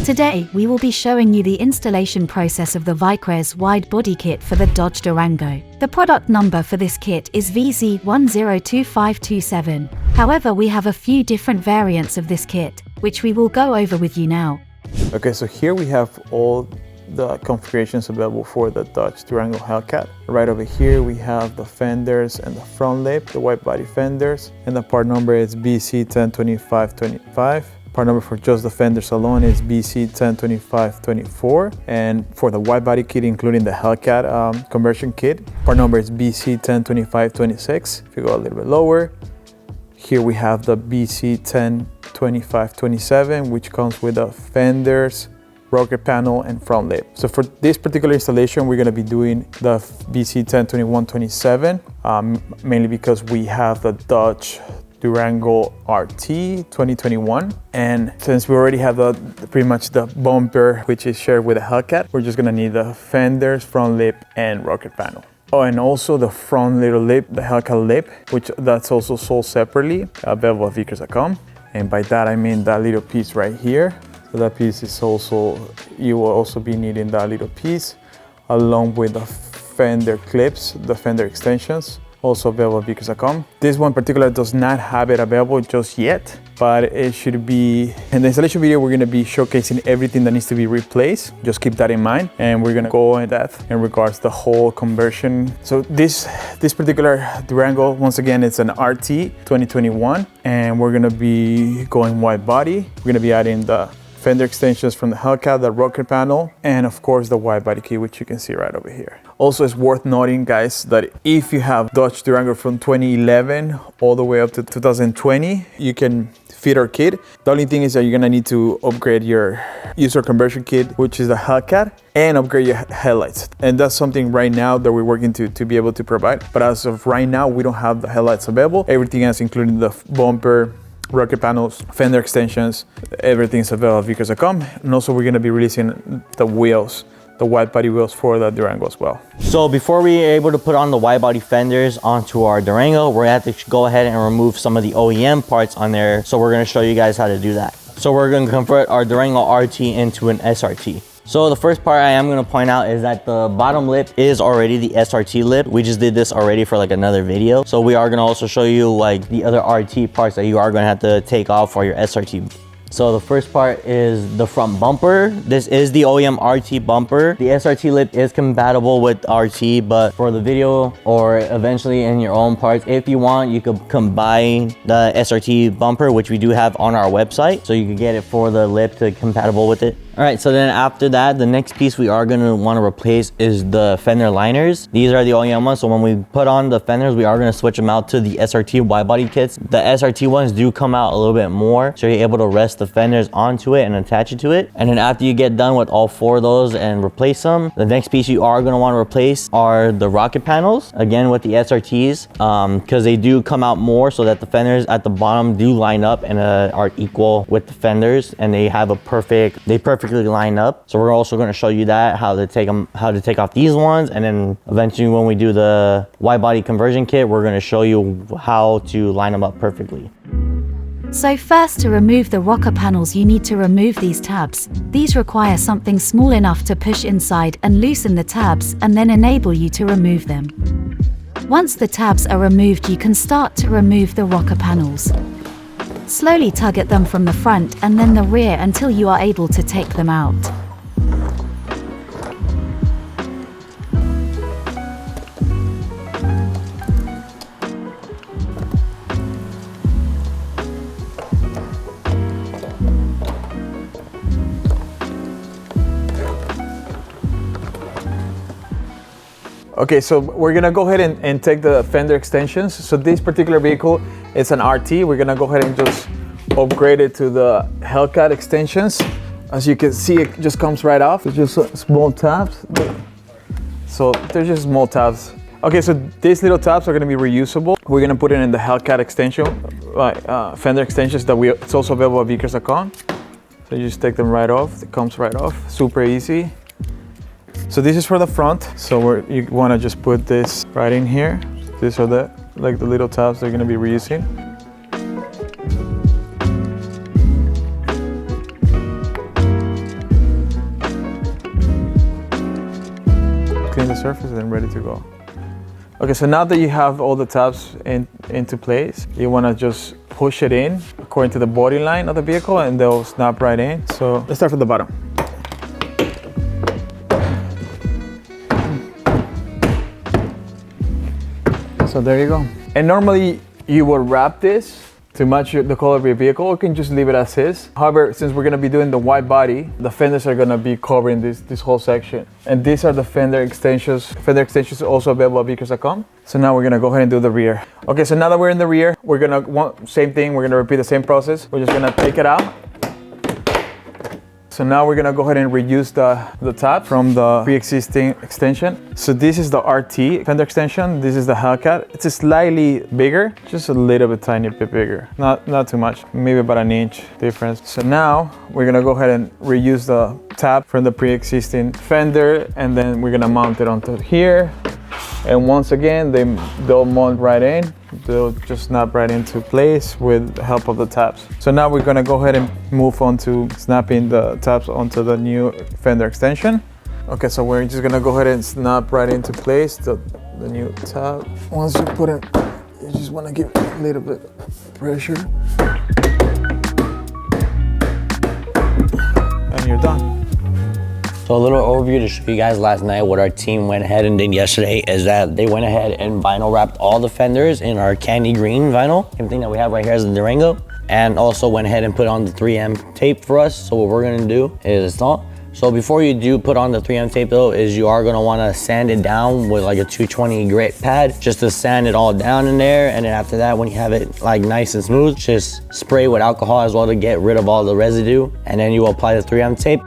Today, we will be showing you the installation process of the Vicrez wide body kit for the Dodge Durango. The product number for this kit is vz102527. However, we have a few different variants of this kit, which we will go over with you now. Okay, so here we have all the configurations available for the Dodge Durango Hellcat. Right over here we have the fenders and the front lip, the wide body fenders, and the part number is vz102527. Part number for just the fenders alone is vz102524, and for the wide body kit, including the Hellcat conversion kit, part number is vz102526. If you go a little bit lower, here we have the vz102527, which comes with the fenders, rocker panel, and front lip. So for this particular installation, we're going to be doing the vz102127, mainly because we have the Dodge Durango RT 2021, and since we already have pretty much the bumper, which is shared with the Hellcat, we're just gonna need the fenders, front lip, and rocker panel. Oh, and also the front little lip, the Hellcat lip, which that's also sold separately, available at vicrez.com. And by that I mean that little piece right here. So that piece is also, you will also be needing that little piece, along with the fender clips, the fender extensions, also available at vicrez.com. This one particular does not have it available just yet, but it should be. In the installation video, we're going to be showcasing everything that needs to be replaced. Just keep that in mind, and we're going to go in depth in regards to the whole conversion. So this particular Durango, once again, it's an RT 2021, and we're going to be going wide body. We're going to be adding the fender extensions from the Hellcat, the rocker panel, and of course the wide body kit, which you can see right over here. Also, it's worth noting, guys, that if you have Dodge Durango from 2011 all the way up to 2020, you can fit our kit. The only thing is that you're gonna need to upgrade your user conversion kit, which is the Hellcat, and upgrade your headlights. And that's something right now that we're working to be able to provide. But as of right now, we don't have the headlights available. Everything else, including the bumper, rocker panels, fender extensions, everything's available at vicrez.com. And also we're gonna be releasing the wheels, the wide body wheels for the Durango as well. So before we are able to put on the wide body fenders onto our Durango, we're gonna have to go ahead and remove some of the OEM parts on there. So we're gonna show you guys how to do that. So we're gonna convert our Durango RT into an SRT. So the first part I am going to point out is that the bottom lip is already the SRT lip. We just did this already for like another video. So we are going to also show you like the other RT parts that you are going to have to take off for your SRT. So the first part is the front bumper. This is the OEM RT bumper. The SRT lip is compatible with RT, but for the video or eventually in your own parts, if you want, you could combine the SRT bumper, which we do have on our website. So you can get it for the lip to compatible with it. All right, so then after that, the next piece we are gonna wanna replace is the fender liners. These are the OEM ones, so when we put on the fenders, we are gonna switch them out to the SRT wide body kits. The SRT ones do come out a little bit more, so you're able to rest the fenders onto it and attach it to it. And then after you get done with all four of those and replace them, the next piece you are gonna wanna replace are the rocket panels, again with the SRTs, because they do come out more so that the fenders at the bottom do line up and are equal with the fenders, and they have they perfectly line up. So we're also going to show you that how to take off these ones, and then eventually when we do the wide body conversion kit, we're going to show you how to line them up perfectly. So first, to remove the rocker panels, you need to remove these tabs. These require something small enough to push inside and loosen the tabs, and then enable you to remove them. Once the tabs are removed, you can start to remove the rocker panels. Slowly tug at them from the front and then the rear until you are able to take them out. Okay, so we're gonna go ahead and take the fender extensions. So this particular vehicle, it's an RT. We're gonna go ahead and just upgrade it to the Hellcat extensions. As you can see, it just comes right off. It's just small tabs. So they're just small tabs. Okay, so these little tabs are gonna be reusable. We're gonna put it in the Hellcat extension, fender extensions it's also available at vicrez.com. So you just take them right off. It comes right off, super easy. So this is for the front. So you want to just put this right in here. These are the little tabs they're going to be reusing. surface and then ready to go. Okay, so now that you have all the tabs into place, you want to just push it in according to the body line of the vehicle and they'll snap right in. So let's start from the bottom. So there you go. And normally you would wrap this to match the color of your vehicle, or you can just leave it as is. However, since we're gonna be doing the wide body, the fenders are gonna be covering this whole section. And these are the fender extensions. Fender extensions are also available at vicrez.com. So now we're gonna go ahead and do the rear. Okay, so now that we're in the rear, we're gonna same thing, we're gonna repeat the same process. We're just gonna take it out. So now we're gonna go ahead and reuse the tab from the pre-existing extension. So this is the RT fender extension. This is the Hellcat. It's slightly bigger, just a little bit tiny bit bigger. Not too much, maybe about an inch difference. So now we're gonna go ahead and reuse the tab from the pre-existing fender, and then we're gonna mount it onto here. And once again, they'll mount right in. They'll just snap right into place with the help of the tabs. So now we're gonna go ahead and move on to snapping the tabs onto the new fender extension. Okay, so we're just gonna go ahead and snap right into place the new tab. Once you put it, you just wanna give it a little bit of pressure. And you're done. So a little overview to show you guys last night what our team went ahead and did yesterday is that they went ahead and vinyl wrapped all the fenders in our candy green vinyl. Same thing that we have right here is the Durango. And also went ahead and put on the 3M tape for us. So what we're gonna do is install. So before you do put on the 3M tape though, is you are gonna wanna sand it down with like a 220 grit pad, just to sand it all down in there. And then after that, when you have it like nice and smooth, just spray with alcohol as well to get rid of all the residue. And then you will apply the 3M tape.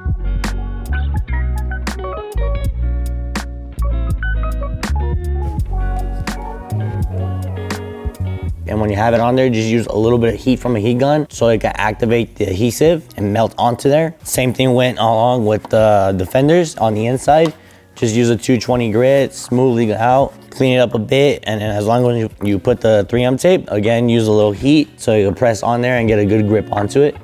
And when you have it on there, just use a little bit of heat from a heat gun so it can activate the adhesive and melt onto there. Same thing went along with the fenders on the inside. Just use a 220 grit, smoothly out, clean it up a bit, and then as long as you put the 3M tape, again, use a little heat so you can press on there and get a good grip onto it.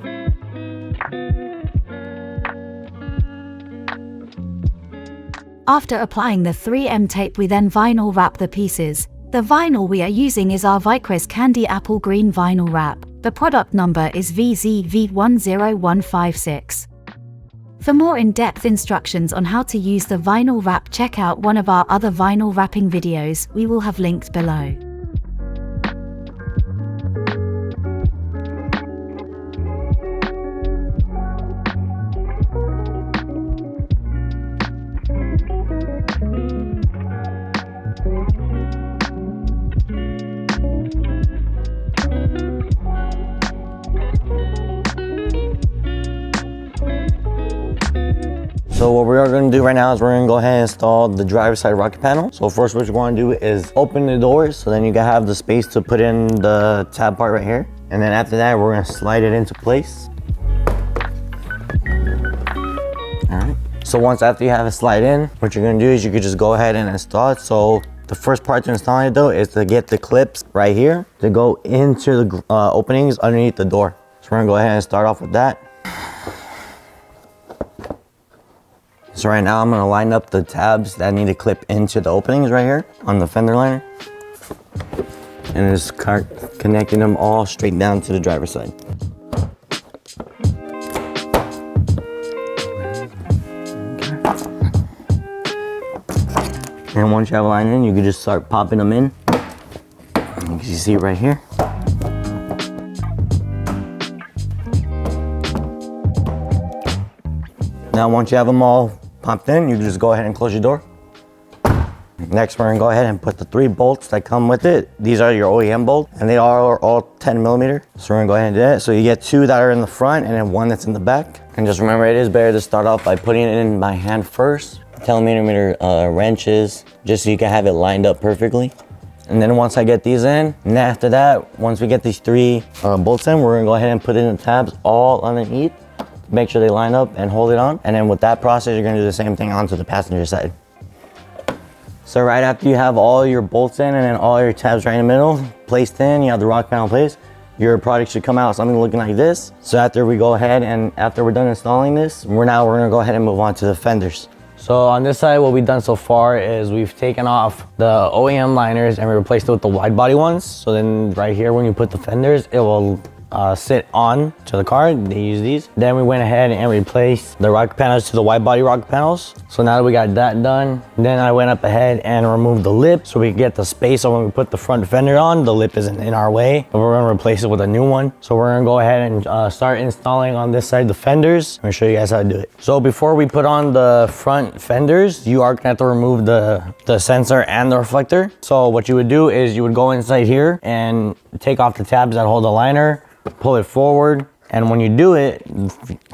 After applying the 3M tape, we then vinyl wrap the pieces. The vinyl we are using is our Vicrez Candy Apple Green vinyl wrap. The product number is vz102527. For more in-depth instructions on how to use the vinyl wrap, check out one of our other vinyl wrapping videos we will have linked below. So what we are going to do right now is we're going to go ahead and install the driver's side rocket panel. So first what you want to do is open the doors so then you can have the space to put in the tab part right here. And then after that, we're going to slide it into place. All right. So once after you have it slide in, what you're going to do is you could just go ahead and install it. So the first part to install it though is to get the clips right here to go into the openings underneath the door. So we're going to go ahead and start off with that. So right now I'm gonna line up the tabs that need to clip into the openings right here on the fender liner. And just connecting them all straight down to the driver's side. And once you have a line in, you can just start popping them in. You can see it right here. Now once you have them all popped in, you can just go ahead and close your door. Next, we're gonna go ahead and put the 3 bolts that come with it. These are your OEM bolts, and they are all 10 millimeter. So we're gonna go ahead and do that. So you get 2 that are in the front and then 1 that's in the back. And just remember, it is better to start off by putting it in by hand first. 10 millimeter wrenches, just so you can have it lined up perfectly. And then once I get these in, and after that, once we get these 3 bolts in, we're gonna go ahead and put in the tabs all underneath. Make sure they line up and hold it on. And then with that process, you're gonna do the same thing onto the passenger side. So right after you have all your bolts in and then all your tabs right in the middle placed in, you have the rock panel placed, your product should come out something looking like this. So after we go ahead and after we're done installing this, we're gonna go ahead and move on to the fenders. So on this side, what we've done so far is we've taken off the OEM liners and we replaced it with the wide body ones. So then right here, when you put the fenders, it will sit on to the car. They use these. Then we went ahead and replaced the rocker panels to the wide body rocker panels. So now that we got that done, then I went up ahead and removed the lip so we could get the space. So when we put the front fender on, the lip isn't in our way, but we're gonna replace it with a new one. So we're gonna go ahead and start installing on this side the fenders. I'm gonna show you guys how to do it. So before we put on the front fenders, you are gonna have to remove the sensor and the reflector. So what you would do is you would go inside here and take off the tabs that hold the liner, pull it forward, and when you do it,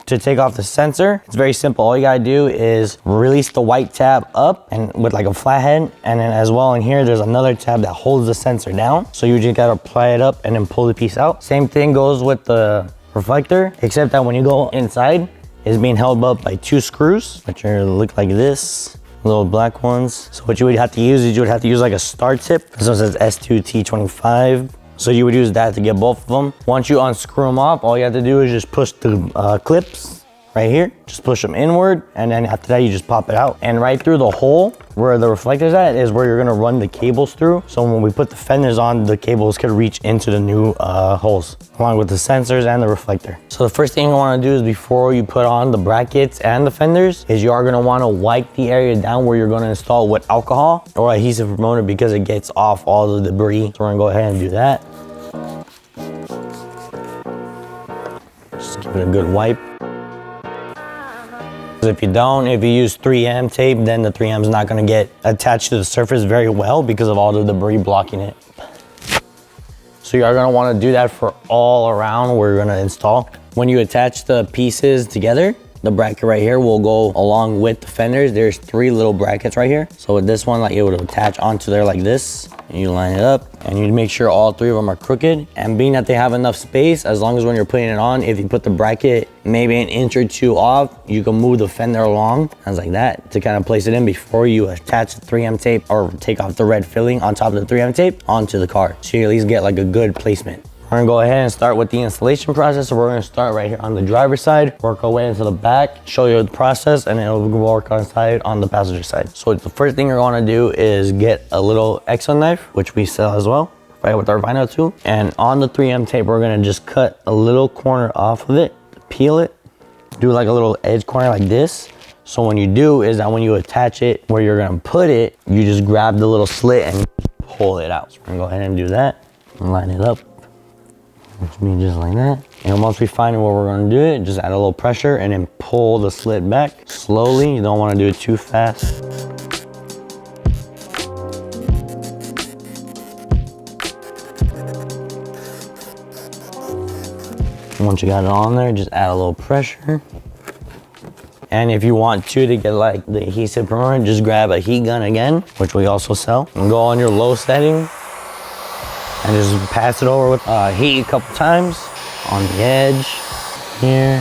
to take off the sensor, it's very simple. All you gotta do is release the white tab up and with like a flathead, and then as well in here, there's another tab that holds the sensor down. So you just gotta apply it up and then pull the piece out. Same thing goes with the reflector, except that when you go inside, it's being held up by 2 screws, which are look like this. Little black ones. So what you would have to use is you would have to use like a star tip. This one says S2T25. So you would use that to get both of them. Once you unscrew them off, all you have to do is just push the clips right here. Just push them inward, and then after that, you just pop it out. And right through the hole where the reflector's at is where you're gonna run the cables through. So when we put the fenders on, the cables could reach into the new holes, along with the sensors and the reflector. So the first thing you wanna do is before you put on the brackets and the fenders, is you are gonna wanna wipe the area down where you're gonna install with alcohol or adhesive promoter because it gets off all the debris. So we're gonna go ahead and do that. Just give it a good wipe. If you use 3M tape, then the 3M is not gonna get attached to the surface very well because of all the debris blocking it. So you are gonna wanna do that for all around where you're gonna install. When you attach the pieces together, the bracket right here will go along with the fenders. There's 3 little brackets right here. So with this one, like it would attach onto there like this. And you line it up and you make sure all 3 of them are crooked. And being that they have enough space, as long as when you're putting it on, if you put the bracket maybe an inch or 2 off, you can move the fender along, as like that, to kind of place it in before you attach the 3M tape or take off the red filling on top of the 3M tape onto the car. So you at least get like a good placement. We're gonna go ahead and start with the installation process. So we're gonna start right here on the driver's side, work our way into the back, show you the process, and then it'll work on side on the passenger side. So the first thing you're gonna do is get a little X-on knife, which we sell as well, right, with our vinyl tool. And on the 3M tape, we're gonna just cut a little corner off of it, peel it, do like a little edge corner like this. So when you do is that when you attach it where you're gonna put it, you just grab the little slit and pull it out. So we're gonna go ahead and do that and line it up. Which means just like that. And once we find where we're gonna do it, just add a little pressure and then pull the slit back slowly. You don't wanna do it too fast. Once you got it on there, just add a little pressure. And if you want to get like the adhesive primer, just grab a heat gun again, which we also sell. And go on your low setting. And just pass it over with heat a couple times on the edge, here,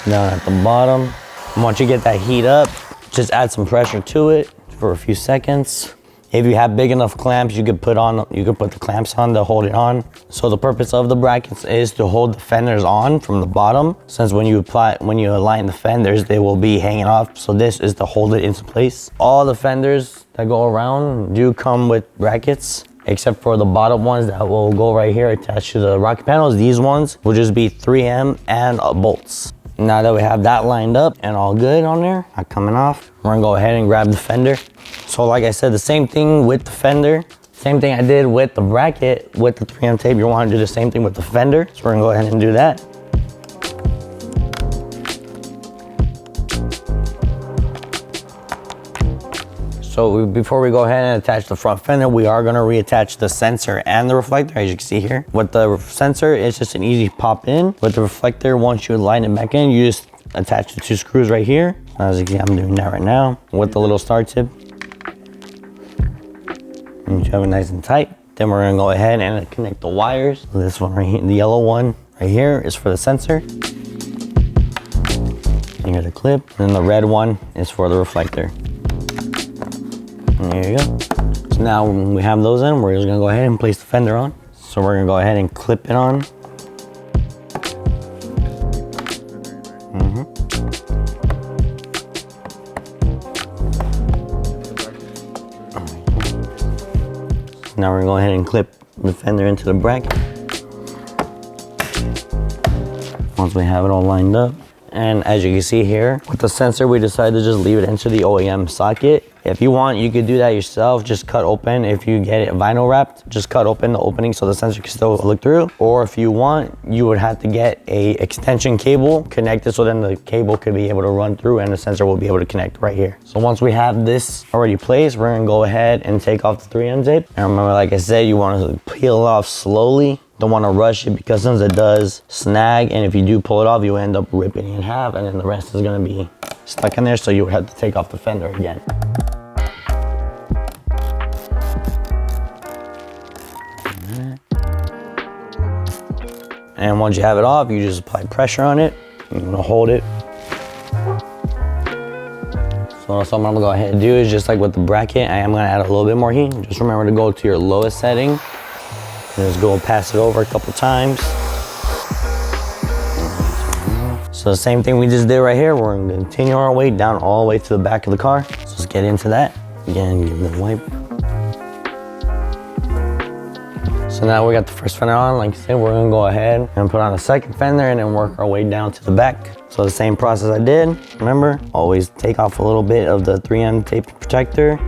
down at the bottom. And once you get that heat up, just add some pressure to it for a few seconds. If you have big enough clamps, you could put the clamps on to hold it on. So the purpose of the brackets is to hold the fenders on from the bottom, since when you align the fenders, they will be hanging off. So this is to hold it into place. All the fenders that go around do come with brackets, except for the bottom ones that will go right here attached to the rocker panels. These ones will just be 3M and bolts. Now that we have that lined up and all good on there, not coming off, we're gonna go ahead and grab the fender. So like I said, the same thing with the fender, same thing I did with the bracket with the 3M tape, you wanna do the same thing with the fender. So we're gonna go ahead and do that. So before we go ahead and attach the front fender, we are gonna reattach the sensor and the reflector, as you can see here. With the sensor, it's just an easy pop in. With the reflector, once you line it back in, you just attach the 2 screws right here. As you can see, I'm doing that right now with the little star tip. And you have it nice and tight. Then we're gonna go ahead and connect the wires. This one right here, the yellow one right here is for the sensor. Here's the clip. And the red one is for the reflector. There you go. So now when we have those in, we're just gonna go ahead and place the fender on. So we're gonna go ahead and clip it on. Now we're gonna go ahead and clip the fender into the bracket. Once we have it all lined up. And as you can see here, with the sensor, we decided to just leave it into the OEM socket. If you want, you could do that yourself. Just cut open, if you get it vinyl wrapped, just cut open the opening so the sensor can still look through. Or if you want, you would have to get a extension cable connected so then the cable could be able to run through and the sensor will be able to connect right here. So once we have this already placed, we're gonna go ahead and take off the 3M tape. And remember, like I said, you wanna peel it off slowly. Don't want to rush it because sometimes it does snag, and if you do pull it off, you end up ripping it in half, and then the rest is going to be stuck in there, so you would have to take off the fender again. And once you have it off, you just apply pressure on it. You're going to hold it. So what I'm going to go ahead and do is just like with the bracket, I am going to add a little bit more heat. Just remember to go to your lowest setting. Just go and pass it over a couple times. So the same thing we just did right here, we're gonna continue our way down all the way to the back of the car. So let's get into that. Again, give it a wipe. So now we got the first fender on. Like I said, we're gonna go ahead and put on the second fender and then work our way down to the back. So the same process I did. Remember, always take off a little bit of the 3M tape protector.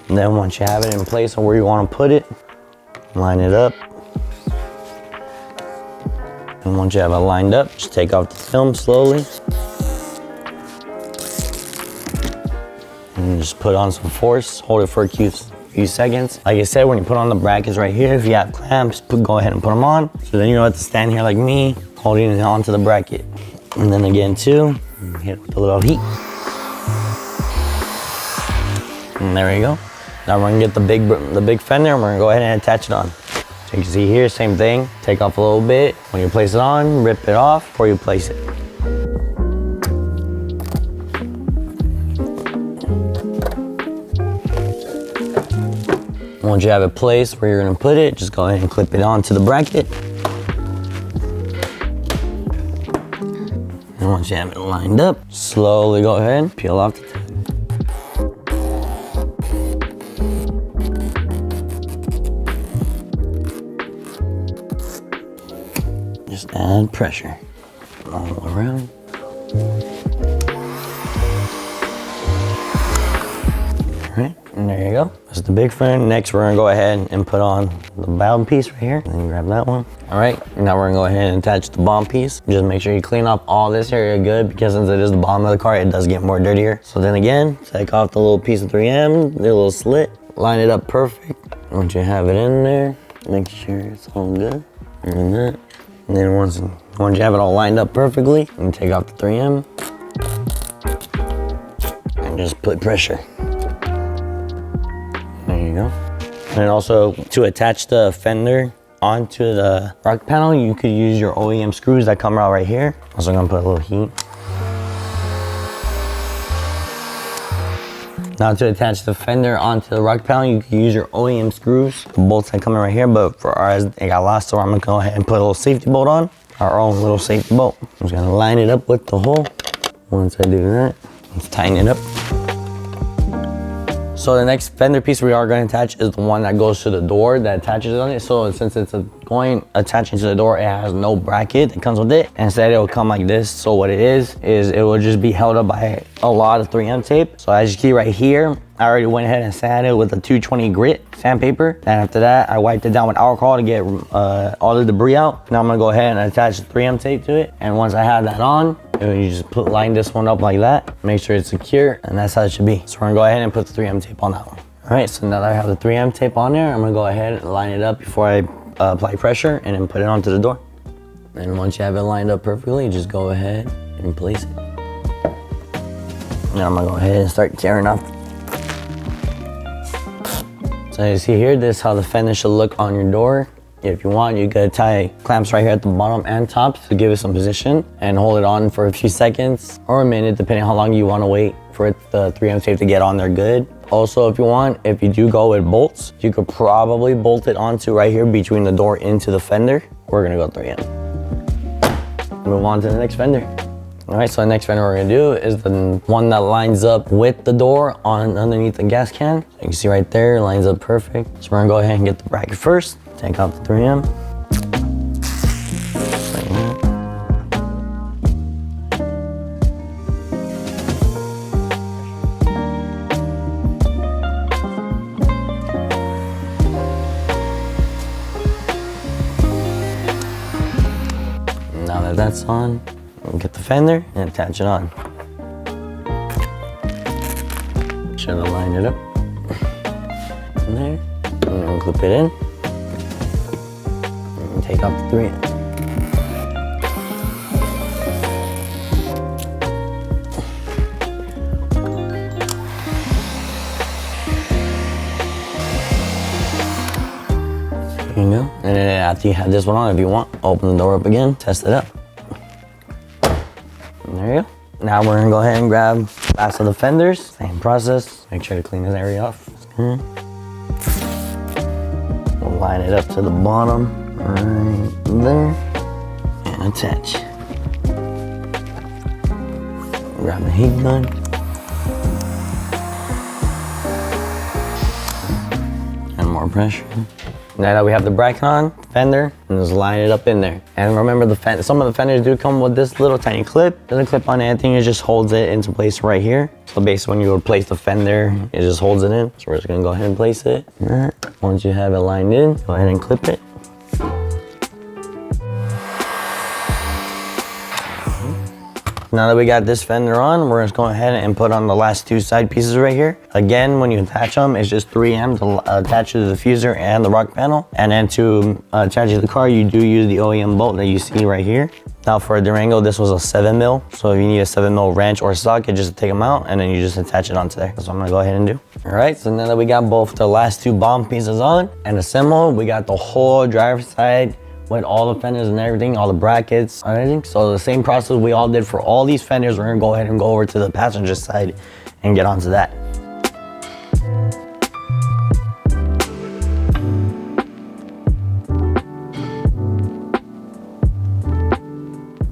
And then once you have it in place on where you want to put it, line it up. And once you have it lined up, just take off the film slowly. And just put on some force, hold it for a few seconds. Like I said, when you put on the brackets right here, if you have clamps, go ahead and put them on. So then you don't have to stand here like me, holding it onto the bracket. And then again too, hit it with a little heat. And there you go. Now we're gonna get the big fender and we're gonna go ahead and attach it on. So you can see here, same thing. Take off a little bit. When you place it on, rip it off before you place it. Once you have it placed where you're gonna put it, just go ahead and clip it onto the bracket. And once you have it lined up, slowly go ahead and peel off the tape. Just add pressure all around. All right, and there you go. That's the big fender. Next, we're gonna go ahead and put on the bottom piece right here. And then grab that one. All right, now we're gonna go ahead and attach the bottom piece. Just make sure you clean up all this area good because since it is the bottom of the car, it does get more dirtier. So then again, take off the little piece of 3M, the little slit, line it up perfect. Once you have it in there, make sure it's all good. And that. And then once you have it all lined up perfectly, you can take off the 3M and just put pressure. There you go. And also to attach the fender onto the rock panel, you could use your OEM screws that come out right here. Also gonna put a little heat. Now to attach the fender onto the rock panel, you can use your OEM screws, the bolts that come in right here, but for ours, they got lost, so I'm gonna go ahead and put a little safety bolt on, our own little safety bolt. I'm just gonna line it up with the hole. Once I do that, let's tighten it up. So the next fender piece we are going to attach is the one that goes to the door that attaches on it. So since it's attaching to the door, it has no bracket that comes with it. Instead, it will come like this. So what it is it will just be held up by a lot of 3M tape. So as you see right here, I already went ahead and sanded it with a 220 grit sandpaper. And after that, I wiped it down with alcohol to get all the debris out. Now I'm gonna go ahead and attach the 3M tape to it. And once I have that on, you just line this one up like that. Make sure it's secure, and that's how it should be. So we're gonna go ahead and put the 3M tape on that one. All right, so now that I have the 3M tape on there, I'm gonna go ahead and line it up before I apply pressure and then put it onto the door. And once you have it lined up perfectly, just go ahead and place it. Now I'm gonna go ahead and start tearing off. So as you see here, this is how the fender should look on your door. If you want, you could tie clamps right here at the bottom and top to give it some position and hold it on for a few seconds or a minute, depending on how long you want to wait for the 3M tape to get on there good. Also, if you want, if you do go with bolts, you could probably bolt it onto right here between the door into the fender. We're gonna go 3M. Move on to the next fender. All right, so the next fender we're gonna do is the one that lines up with the door on underneath the gas can. You can see right there, lines up perfect. So we're gonna go ahead and get the bracket first. Take out the 3M. Now that that's on, we'll get the fender and attach it on. Should line it up in there, and then clip it in, and take out the 3M. There you go. And then after you have this one on, if you want, open the door up again, test it up. And there you go. Now we're gonna go ahead and grab the last of the fenders. Same process. Make sure to clean this area off. We'll line it up to the bottom, right there, and attach. Grab the heat gun. And more pressure. Now that we have the bracket on, fender, and just line it up in there. And remember, some of the fenders do come with this little tiny clip. Doesn't clip on anything, it just holds it into place right here. So basically when you replace the fender, it just holds it in. So we're just gonna go ahead and place it. Once you have it lined in, go ahead and clip it. Now that we got this fender on, we're just going ahead and put on the last two side pieces right here. Again, when you attach them, it's just 3M to attach to the diffuser and the rock panel. And then to attach to the car, you do use the OEM bolt that you see right here. Now for a Durango, this was a 7mm. So if you need a 7mm wrench or socket, just take them out and then you just attach it onto there. That's what I'm gonna go ahead and do. All right, so now that we got both the last two bomb pieces on and assembled, we got the whole driver's side with all the fenders and everything, all the brackets, everything. So the same process we all did for all these fenders, we're gonna go ahead and go over to the passenger side and get onto that.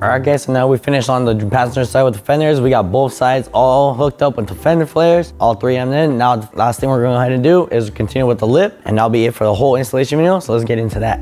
All right guys, so now we finished on the passenger side with the fenders. We got both sides all hooked up with the fender flares, all 3M in. Now the last thing we're gonna go ahead and do is continue with the lip, and that'll be it for the whole installation video. So let's get into that.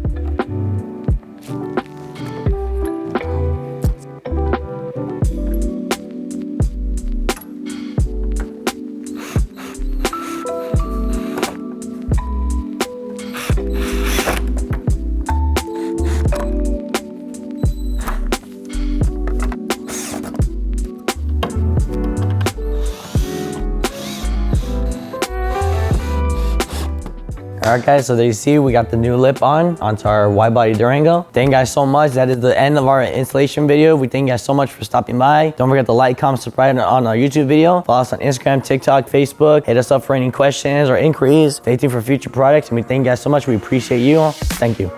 All right guys, so there you see we got the new lip onto our Widebody Durango. Thank you guys so much. That is the end of our installation video. We thank you guys so much for stopping by. Don't forget to like, comment, subscribe on our YouTube video. Follow us on Instagram, TikTok, Facebook. Hit us up for any questions or inquiries. Stay tuned for future products, and we thank you guys so much. We appreciate you. Thank you.